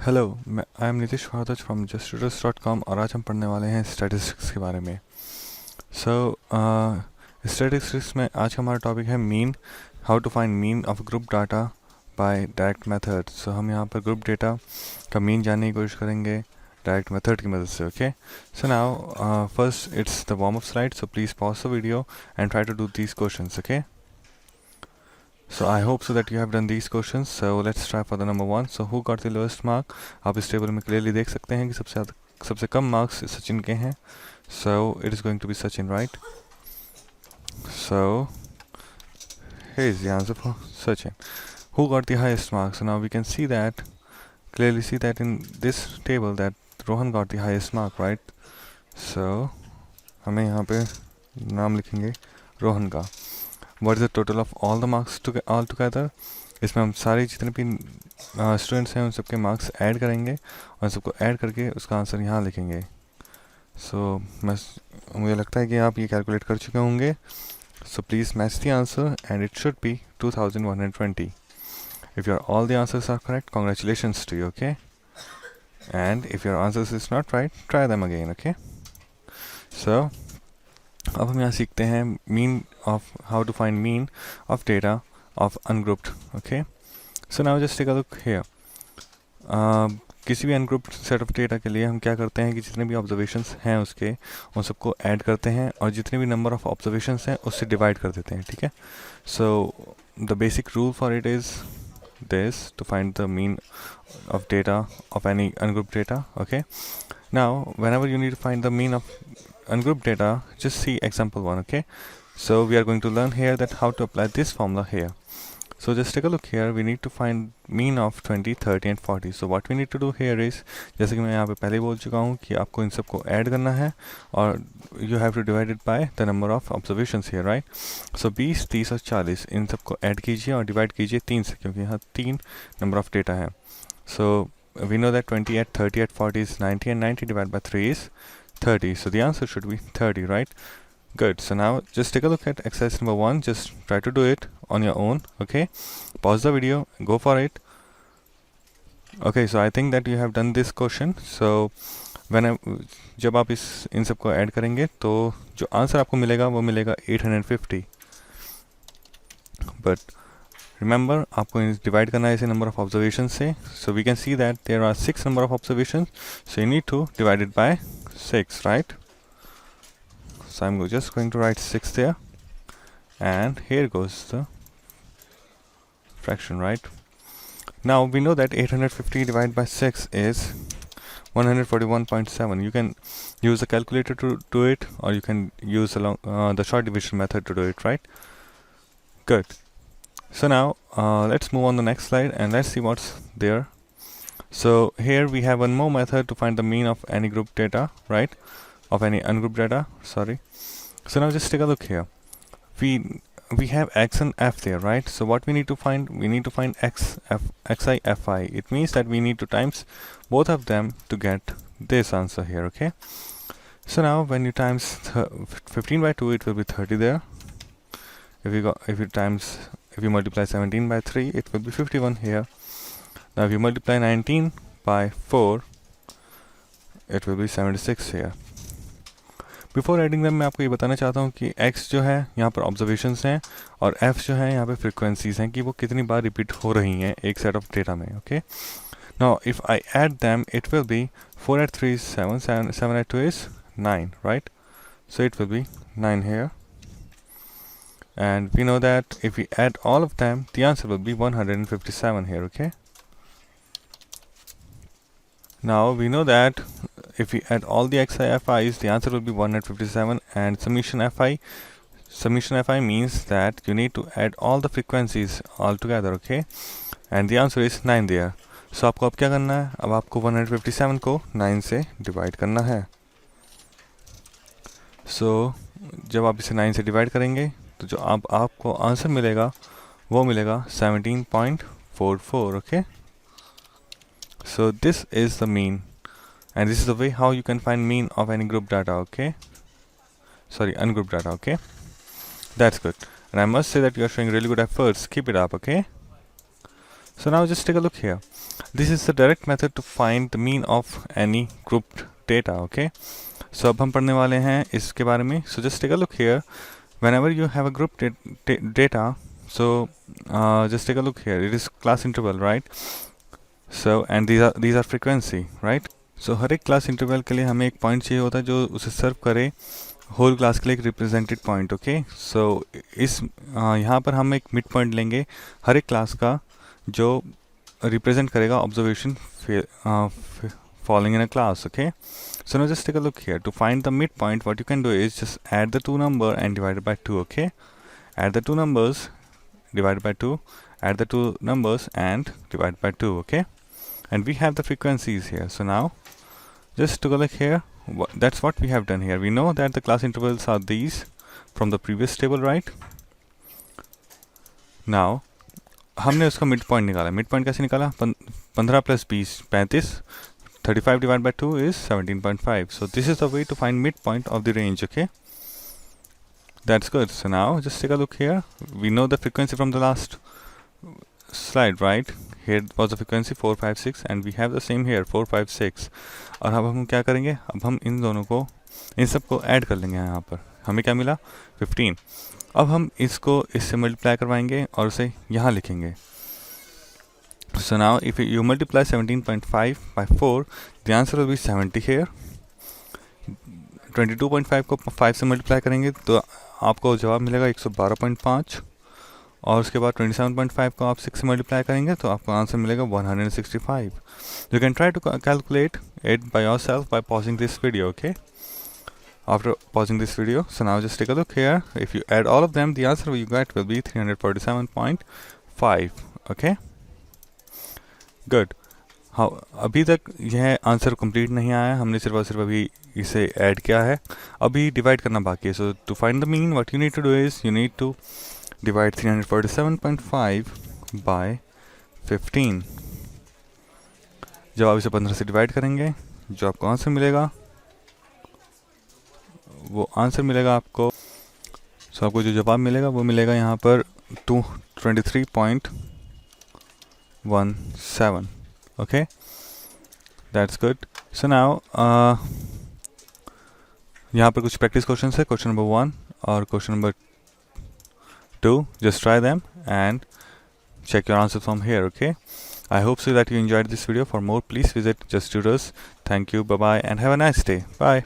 Hello, I am Nitish Bhardwaj from justtutorials.com और आज हम पढ़ने वाले हैं स्टैटिस्टिक्स के बारे में। सो स्टैटिस्टिक्स में आज का हमारा टॉपिक है mean, how to find mean of group data by direct method. So हम यहाँ पर ग्रुप डेटा का मीन जानने की कोशिश करेंगे डायरेक्ट मेथड की मदद से। Okay, so now first it's the warm up slide, so please pause the video and try to do these questions. Okay, so I hope so that you have done these questions. So let's try for the number one. So who got the lowest mark? आप इस table में clearly देख सकते हैं कि सबसे कम marks Sachin के हैं. So it is going to be Sachin, right? So here is the answer for Sachin. Who got the highest marks? So now we can see that, clearly see that in this table that Rohan got the highest mark, right? So हमें यहाँ पे नाम लिखेंगे रोहन का. What is the total of all the marks all together? इसमें हम सारे जितने भी स्टूडेंट्स हैं उन सबके मार्क्स ऐड करेंगे और सबको ऐड करके उसका आंसर यहाँ लिखेंगे. मुझे लगता है कि आप ये कैलकुलेट कर चुके होंगे. So please match the answer and it should be 2120. If your all the answers are correct, congratulations to you. Okay, and if your answers is not right, try them again. Okay, so अब हम यहाँ सीखते हैं mean of how to find mean of data of ungrouped. Okay, so now just take a look here. किसी भी ungrouped set of data के लिए हम क्या करते हैं कि जितने भी ऑब्जर्वेशंस हैं उसके उन सबको ऐड करते हैं और जितने भी नंबर ऑफ ऑब्जर्वेशंस हैं उससे डिवाइड कर देते हैं. ठीक है, so the basic rule for it is this to find the mean of data of any ungrouped data. Okay, now whenever you need to find the mean of ungrouped data, just see example 1. Okay, so we are going to learn here that how to apply this formula here. So just take a look here. We need to find mean of 20, 30 and 40. So what we need to do here is, जैसे कि मैं यहाँ पे पहले बोल चुका हूँ कि आपको इन सबको ऐड करना है और you have to divide it by the number of observations here, right? So 20, 30 और 40 इन सबको ऐड कीजिए और डिवाइड कीजिए 3 से, क्योंकि यहाँ 3 नंबर ऑफ डेटा है. So we know that 20 at 30 at 40 is 90 and 90 divided by 3 is 30. So the answer should be 30, right? Good. So now just take a look at exercise number 1. Just try to do it on your own. Okay, pause the video, go for it. Okay, so I think that you have done this question. So जब आप इन सबको add करेंगे तो जो answer आपको मिलेगा वो मिलेगा 850. बट रिमेंबर आपको डिवाइड करना है इसे नंबर ऑफ ऑब्जर्वेशन से. So we can see that there are 6 number of observation, so you need to divide it by 6, right? So I'm just going to write 6 there, and here goes the fraction, right? Now we know that 850 divided by 6 is 141.7. You can use a calculator to do it, or you can use the short division method to do it, right? Good. So now let's move on the next slide and let's see what's there. So here we have one more method to find the mean of any group data, right? Of any ungrouped data, sorry. So now just take a look here. We have x and f there, right? So what we need to find, we need to find xi fi. It means that we need to times both of them to get this answer here. Okay, so now when you times 15 by 2, it will be 30 there. If you multiply 17 by 3, it will be 51 here. Now if you multiply 19 by 4, it will be 76 here. Before adding them मैं आपको ये बताना चाहता हूँ कि x जो है यहाँ पर ऑब्जर्वेशंस हैं और f जो है यहाँ पे फ्रिक्वेंसीज हैं कि वो कितनी बार रिपीट हो रही हैं एक सेट ऑफ डेटा में. Okay, now if I add them it will be 4 at 3 is 7, 7 at 2 is 9, right? So it will be 9 here, and we know that if we add all of them the answer will be 157 here. Okay, now we know that if we add all the xi fi's, the answer will be 157, and summation fi means that you need to add all the frequencies all together. Okay, and the answer is 9 there. So आपको अब क्या करना है, अब आपको 157 को 9 से divide करना है. So जब आप इसे 9 से डिवाइड करेंगे तो जो आपको आंसर मिलेगा वो मिलेगा 17.44. Okay, so this is the mean, and this is the way how you can find mean of any group data. Okay, sorry, ungrouped data. Okay, that's good, and I must say that you are showing really good efforts. Keep it up. Okay, So now just take a look here. This is the direct method to find the mean of any grouped data. Okay, so अब हम पढ़ने वाले हैं इसके बारे में. So just take a look here. Whenever you have a group data, so just take a look here. It is class interval, right? So and these are frequency, right? So हर एक class interval के लिए हमें एक point चाहिए होता है जो उसे सर्व करे होल क्लास के लिए एक रिप्रेजेंटेड पॉइंट. ओके, सो इस यहाँ पर हम एक मिड पॉइंट लेंगे हर एक क्लास का जो रिप्रेजेंट करेगा observation falling in a class. Okay, so now just take a look here. To find the midpoint, what you can do is just add the two number and divide it by 2. Okay, add the two numbers, divide by 2, add the two numbers and divide by 2. Okay, and we have the frequencies here. So now just take a look here. That's what we have done here. We know that the class intervals are these from the previous table, right? Now हमने उसका mid point निकाला. Mid point कैसे निकाला? 15 + 20 35. 35 divided by 2 is 17.5. So this is the way to find midpoint of the range. Okay, that's good. So now just take a look here. We know the frequency from the last slide, right? Here was the frequency 4, 5, 6 and we have the same here 4, 5, 6. और अब हम क्या करेंगे? अब हम इन दोनों को इन सब को ऐड कर लेंगे. यहाँ पर हमें क्या मिला? 15. अब हम इसको इससे मल्टीप्लाई करवाएंगे और उसे यहाँ लिखेंगे. So now if you multiply 17.5 by 4, the answer will be 70 here. 22.5 को 5 से मल्टीप्लाई करेंगे तो आपको जवाब मिलेगा 112.5 और उसके बाद 27.5 को आप 6 से मल्टीप्लाई करेंगे तो आपको आंसर मिलेगा 165. You can try to calculate it by yourself by pausing this video. Okay, after pausing this video. So now just take a look here. If you add all of them, the answer you get will be 347.5. Okay, good. हाँ, अभी तक यह answer complete नहीं आया. हमने सिर्फ और सिर्फ अभी इसे ऐड किया है. अभी डिवाइड करना बाकी है. So to find the mean what you need to do is you need to divide 347.5 by 15. जब आप इसे 15 से डिवाइड करेंगे जो आपको आंसर मिलेगा वो आंसर मिलेगा आपको. सो आपको जो जवाब मिलेगा वो मिलेगा यहाँ पर 223.17. Okay, that's good. So now यहाँ पर कुछ प्रैक्टिस क्वेश्चन है. क्वेश्चन नंबर 1 और question number 2. Just try them and check your answers from here. Okay, I hope so that you enjoyed this video. For more, please visit Just Tutors. Thank you, bye bye, and have a nice day. Bye.